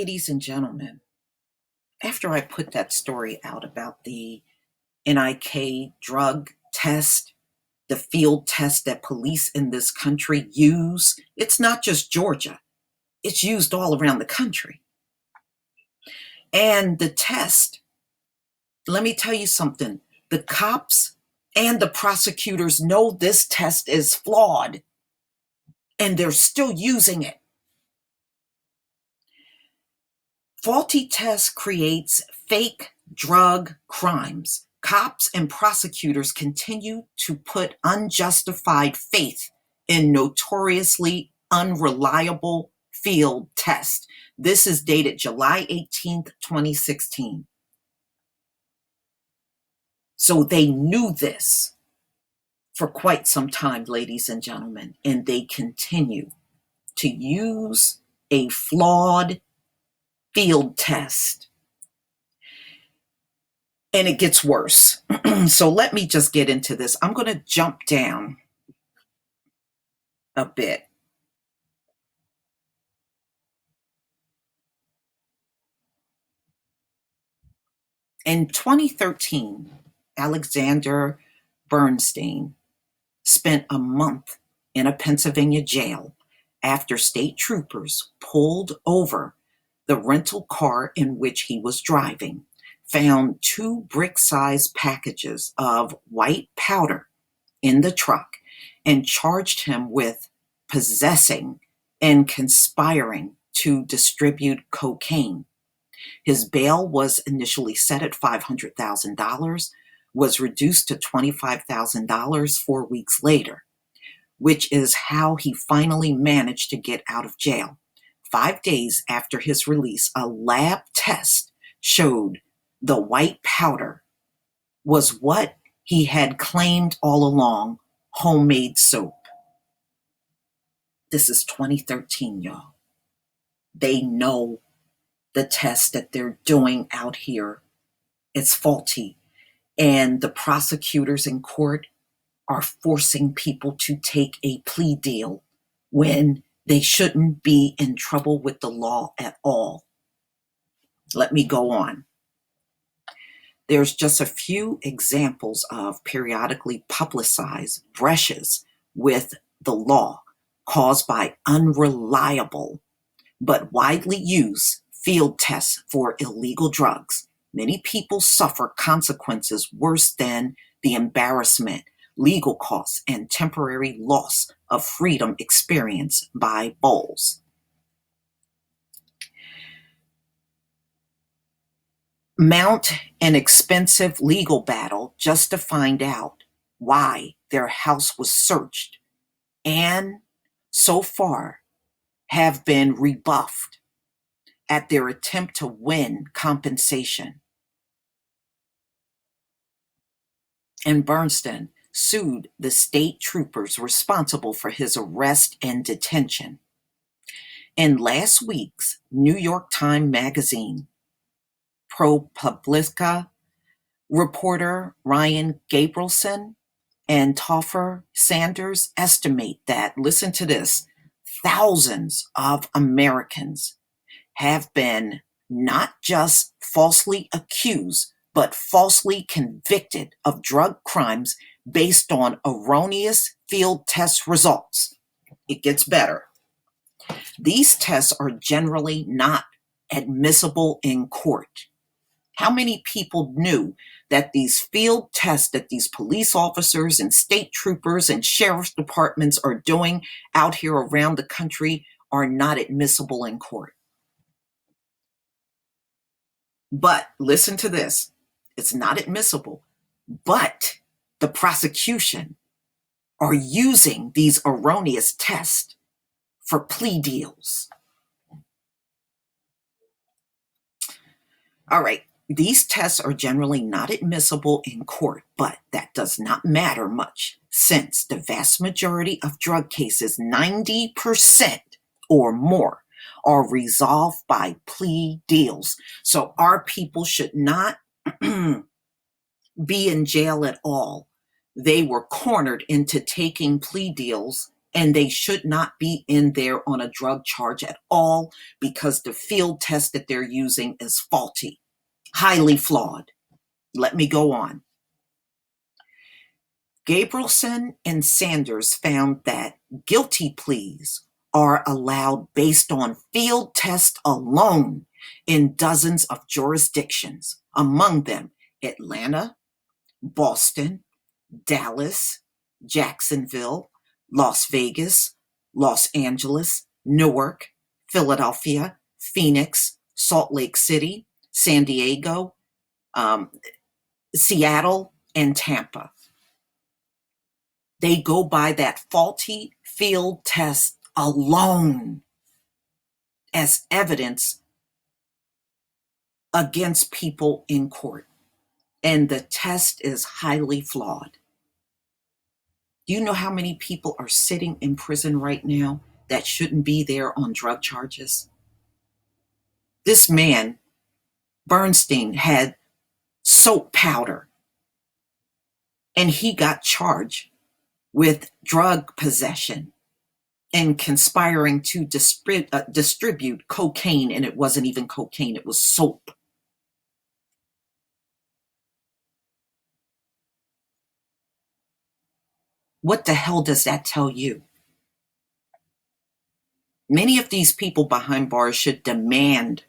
Ladies and gentlemen, after I put that story out about the NIK drug test, the field test that police in this country use, it's not just Georgia, it's used all around the country. And the test, let me tell you something, the cops and the prosecutors know this test is flawed, and they're still using it. Faulty test creates fake drug crimes. Cops and prosecutors continue to put unjustified faith in notoriously unreliable field tests. This is dated July 18th, 2016. So they knew this for quite some time, ladies and gentlemen, and they continue to use a flawed field test. And it gets worse. So let me just get into this. I'm going to jump down a bit. In 2013, Alexander Bernstein spent a month in a Pennsylvania jail after state troopers pulled over the rental car in which he was driving, found 2 brick-sized packages of white powder in the truck, and charged him with possessing and conspiring to distribute cocaine. His bail was initially set at $500,000, was reduced to $25,000 4 weeks later, which is how he finally managed to get out of jail. 5 days after his release, a lab test showed the white powder was what he had claimed all along, homemade soap. This is 2013, y'all. They know the test that they're doing out here, it's faulty. And the prosecutors in court are forcing people to take a plea deal when they shouldn't be in trouble with the law at all. Let me go on. There's just a few examples of periodically publicized brushes with the law caused by unreliable but widely used field tests for illegal drugs. Many people suffer consequences worse than the embarrassment, legal costs, and temporary loss of freedom experienced by bulls. Mount an expensive legal battle just to find out why their house was searched, and so far have been rebuffed at their attempt to win compensation. And Bernstein sued the state troopers responsible for his arrest and detention. In last week's New York Times Magazine, ProPublica reporter Ryan Gabrielson and Topher Sanders estimate that, listen to this, thousands of Americans have been not just falsely accused, but falsely convicted of drug crimes based on erroneous field test results. It gets better. These tests are generally not admissible in court. How many people knew that these field tests that these police officers and state troopers and sheriff's departments are doing out here around the country are not admissible in court? But listen to this. It's not admissible, but the prosecution are using these erroneous tests for plea deals. All right. These tests are generally not admissible in court, but that does not matter much since the vast majority of drug cases, 90% or more, are resolved by plea deals. So our people should not be in jail at all. They were cornered into taking plea deals and they should not be in there on a drug charge at all because the field test that they're using is faulty, highly flawed. Let me go on. Gabrielson and Sanders found that guilty pleas are allowed based on field tests alone in dozens of jurisdictions, among them Atlanta, Boston, Dallas, Jacksonville, Las Vegas, Los Angeles, Newark, Philadelphia, Phoenix, Salt Lake City, San Diego, Seattle, and Tampa. They go by that faulty field test alone as evidence against people in court. And the test is highly flawed. Do you know how many people are sitting in prison right now that shouldn't be there on drug charges? This man, Bernstein, had soap powder, and he got charged with drug possession and conspiring to distribute cocaine, and it wasn't even cocaine, it was soap. What the hell does that tell you? Many of these people behind bars should demand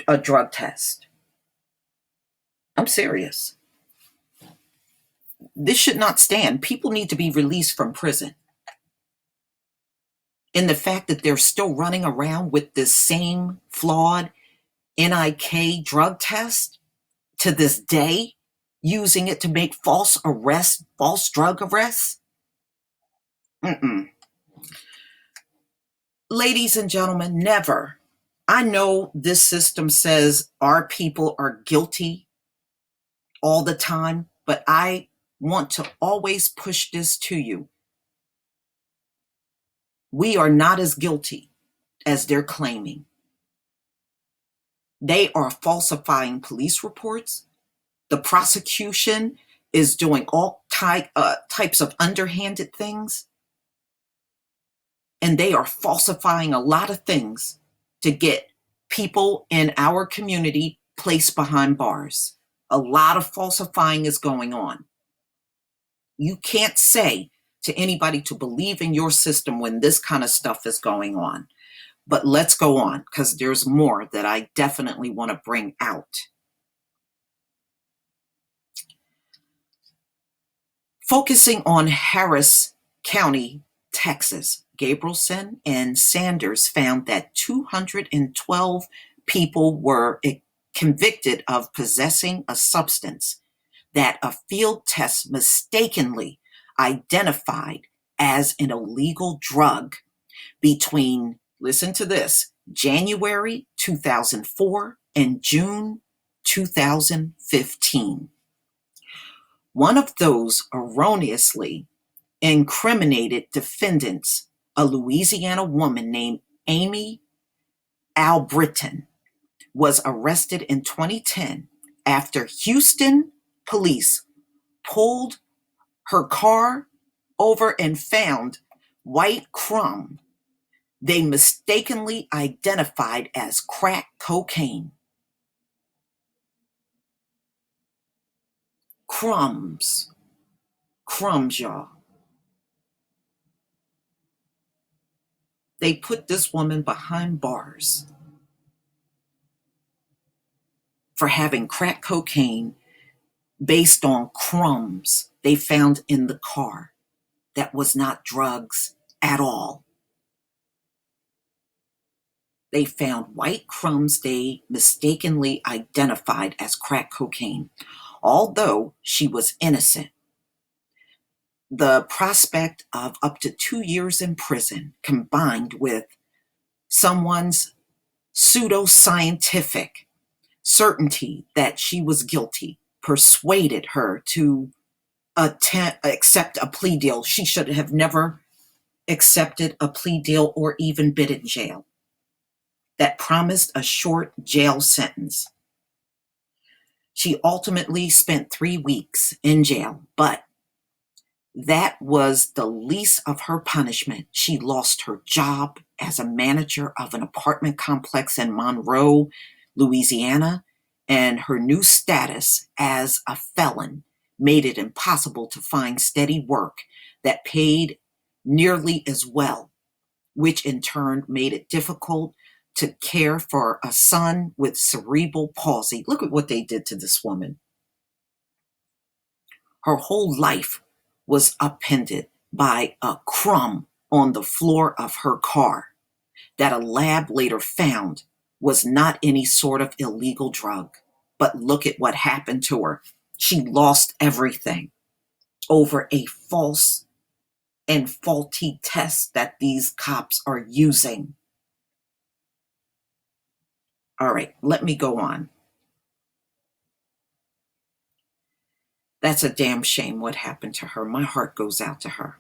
a drug test. I'm serious. This should not stand. People need to be released from prison. And the fact that they're still running around with this same flawed NIK drug test to this day, using it to make false arrests, false drug arrests. Ladies and gentlemen, never. I know this system says our people are guilty all the time, but I want to always push this to you. We are not as guilty as they're claiming. They are falsifying police reports. The prosecution is doing all types of underhanded things. And they are falsifying a lot of things to get people in our community placed behind bars. A lot of falsifying is going on. You can't say to anybody to believe in your system when this kind of stuff is going on. But let's go on, because there's more that I definitely want to bring out. Focusing on Harris County, Texas, Gabrielson and Sanders found that 212 people were convicted of possessing a substance that a field test mistakenly identified as an illegal drug between, listen to this, January 2004 and June 2015. One of those erroneously incriminated defendants, a Louisiana woman named Amy Albritton, was arrested in 2010 after Houston police pulled her car over and found white crumb they mistakenly identified as crack cocaine. Crumbs, y'all. They put this woman behind bars for having crack cocaine based on crumbs they found in the car that was not drugs at all. They found white crumbs they mistakenly identified as crack cocaine, although she was innocent. The prospect of up to 2 years in prison, combined with someone's pseudoscientific certainty that she was guilty, persuaded her to accept a plea deal. She should have never accepted a plea deal or even been in jail that promised a short jail sentence. She ultimately spent 3 weeks in jail, but That was the least of her punishment. She lost her job as a manager of an apartment complex in Monroe, Louisiana, and her new status as a felon made it impossible to find steady work that paid nearly as well, which in turn made it difficult to care for a son with cerebral palsy. Look at what they did to this woman. Her whole life was upended by a crumb on the floor of her car that a lab later found was not any sort of illegal drug. But look at what happened to her. She lost everything over a false and faulty test that these cops are using. All right, let me go on. That's a damn shame what happened to her. My heart goes out to her.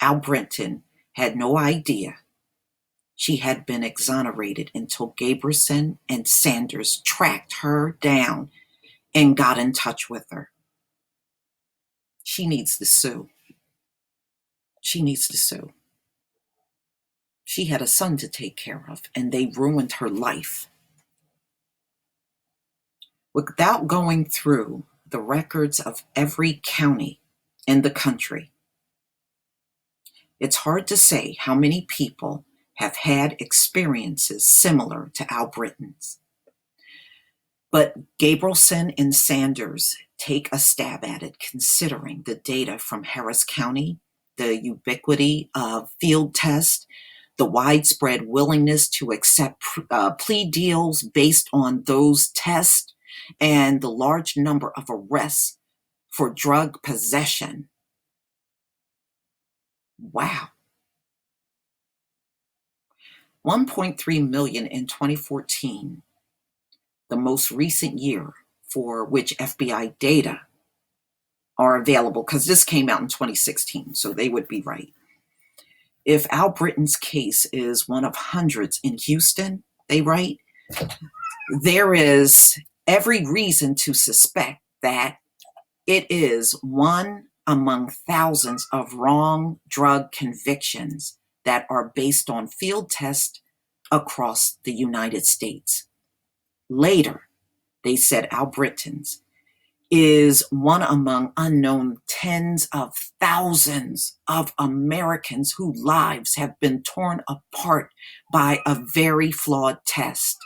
Albritton had no idea she had been exonerated until Gabrielson and Sanders tracked her down and got in touch with her. She needs to sue. She needs to sue. She had a son to take care of, and they ruined her life. Without going through the records of every county in the country, it's hard to say how many people have had experiences similar to Albritton's. But Gabrielson and Sanders take a stab at it, considering the data from Harris County, the ubiquity of field tests, the widespread willingness to accept plea deals based on those tests, and the large number of arrests for drug possession. Wow. 1.3 million in 2014, the most recent year for which FBI data are available, because this came out in 2016, so they would be right. If Albritton's case is one of hundreds in Houston, they write, there is every reason to suspect that it is one among thousands of wrong drug convictions that are based on field tests across the United States. Later, they said Albritton's is one among unknown tens of thousands of Americans whose lives have been torn apart by a very flawed test.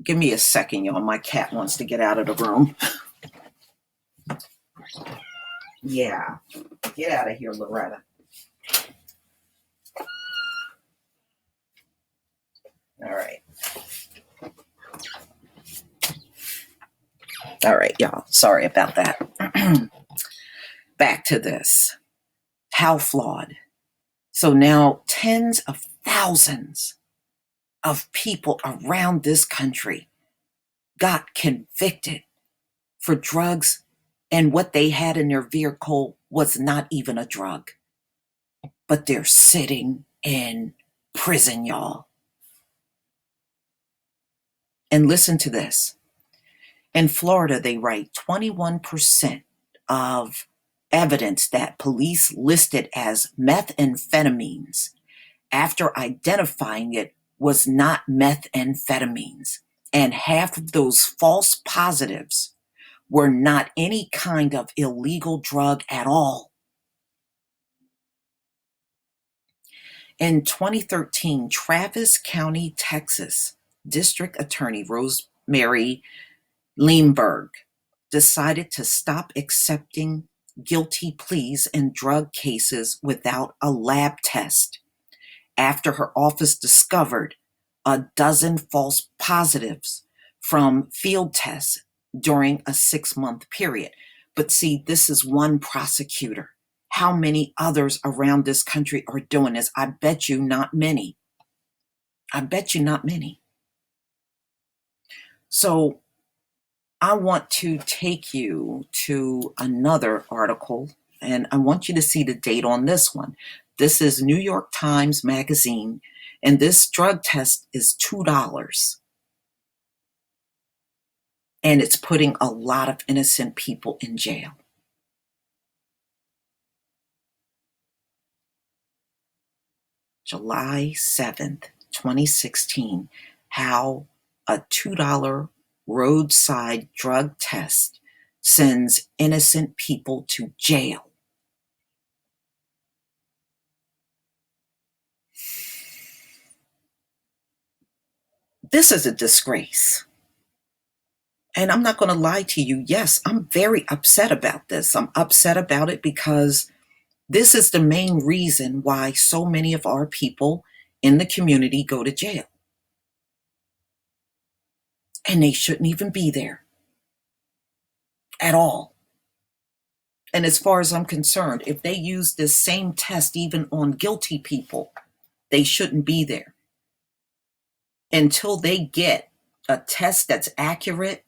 Give me a second, y'all. My cat wants to get out of the room. Yeah, get out of here, Loretta. All right. All right, y'all. Sorry about that. Back to this. How flawed. So now tens of thousands of people around this country got convicted for drugs, and what they had in their vehicle was not even a drug. But they're sitting in prison, y'all. And listen to this. In Florida, they write 21% of evidence that police listed as methamphetamines after identifying it was not methamphetamines. And half of those false positives were not any kind of illegal drug at all. In 2013, Travis County, Texas, District Attorney Rosemary Leimberg decided to stop accepting guilty pleas in drug cases without a lab test after her office discovered a dozen false positives from field tests during a 6-month period. But see, this is one prosecutor. How many others around this country are doing this? I bet you not many. I bet you not many. So I want to take you to another article, and I want you to see the date on this one. This is New York Times Magazine, and this drug test is $2. and it's putting a lot of innocent people in jail. July 7th, 2016, how a $2 roadside drug test sends innocent people to jail. This is a disgrace. And I'm not going to lie to you. Yes, I'm very upset about this. I'm upset about it because this is the main reason why so many of our people in the community go to jail. And they shouldn't even be there at all. And as far as I'm concerned, if they use this same test even on guilty people, they shouldn't be there. Until they get a test that's accurate,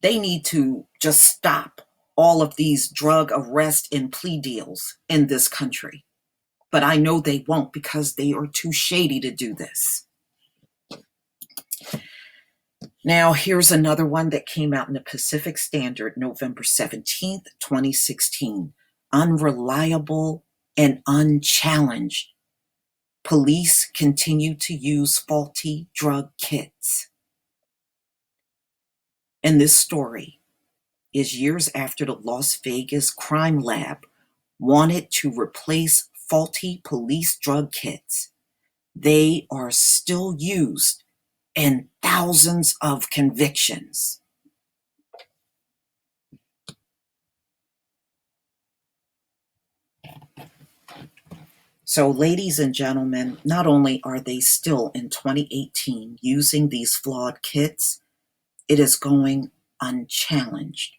they need to just stop all of these drug arrest and plea deals in this country. But I know they won't because they are too shady to do this. Now, here's another one that came out in the Pacific Standard, November 17th, 2016. Unreliable and unchallenged. Police continue to use faulty drug kits. And this story is years after the Las Vegas crime lab wanted to replace faulty police drug kits. They are still used in thousands of convictions. So, ladies and gentlemen, not only are they still in 2018 using these flawed kits, it is going unchallenged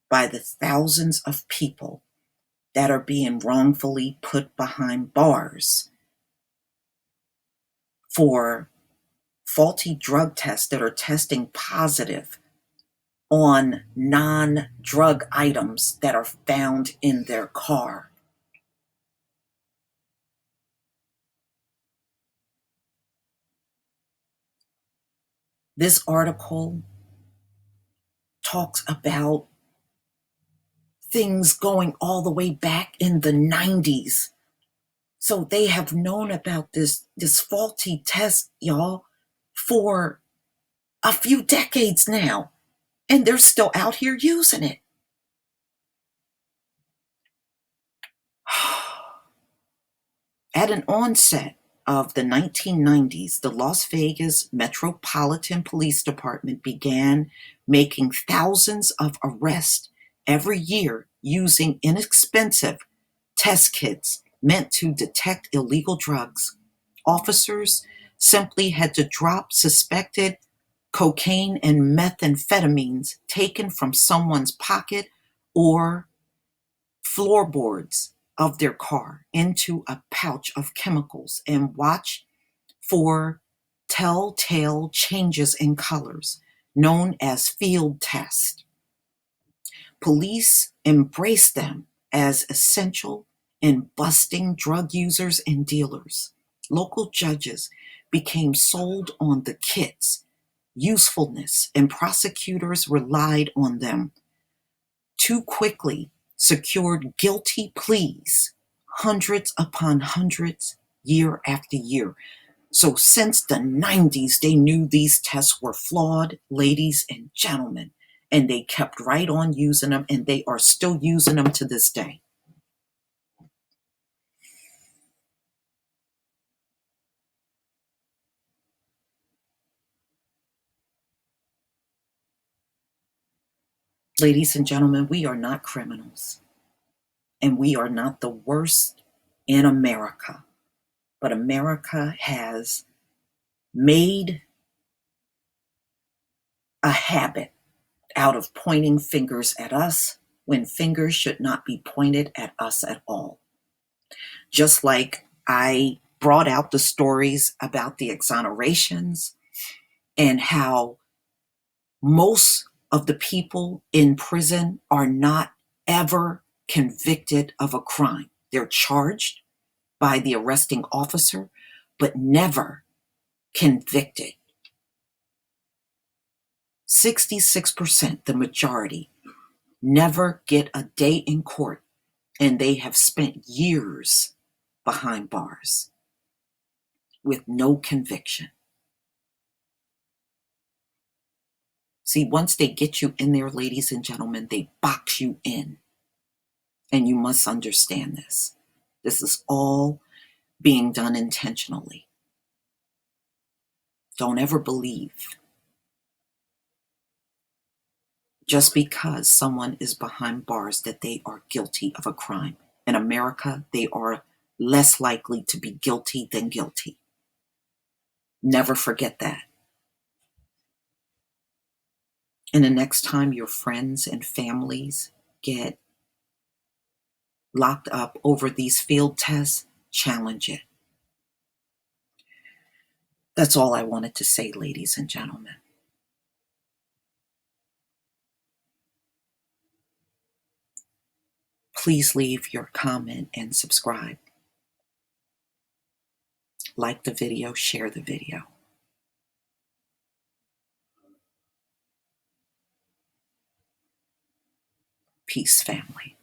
by the thousands of people that are being wrongfully put behind bars for faulty drug tests that are testing positive on non-drug items that are found in their car. This article talks about things going all the way back in the 90s. So they have known about this faulty test, y'all, for a few decades now, and they're still out here using it. At an onset of the 1990s, the Las Vegas Metropolitan Police Department began making thousands of arrests every year using inexpensive test kits meant to detect illegal drugs. Officers simply had to drop suspected cocaine and methamphetamines taken from someone's pocket or floorboards of their car into a pouch of chemicals and watch for telltale changes in colors, known as field tests. Police embraced them as essential in busting drug users and dealers. Local judges became sold on the kits' usefulness, and prosecutors relied on them too quickly, secured guilty pleas, hundreds upon hundreds, year after year. So since the 90s, they knew these tests were flawed, ladies and gentlemen, and they kept right on using them, and they are still using them to this day. Ladies and gentlemen, we are not criminals, and we are not the worst in America. But America has made a habit out of pointing fingers at us when fingers should not be pointed at us at all. Just like I brought out the stories about the exonerations and how most of the people in prison are not ever convicted of a crime. They're charged by the arresting officer, but never convicted. 66%, the majority, never get a day in court, and they have spent years behind bars with no conviction. See, once they get you in there, ladies and gentlemen, they box you in. And you must understand this. This is all being done intentionally. Don't ever believe just because someone is behind bars that they are guilty of a crime. In America, they are less likely to be guilty than guilty. Never forget that. And the next time your friends and families get locked up over these field tests, challenge it. That's all I wanted to say, ladies and gentlemen. Please leave your comment and subscribe. Like the video, share the video. Peace, family.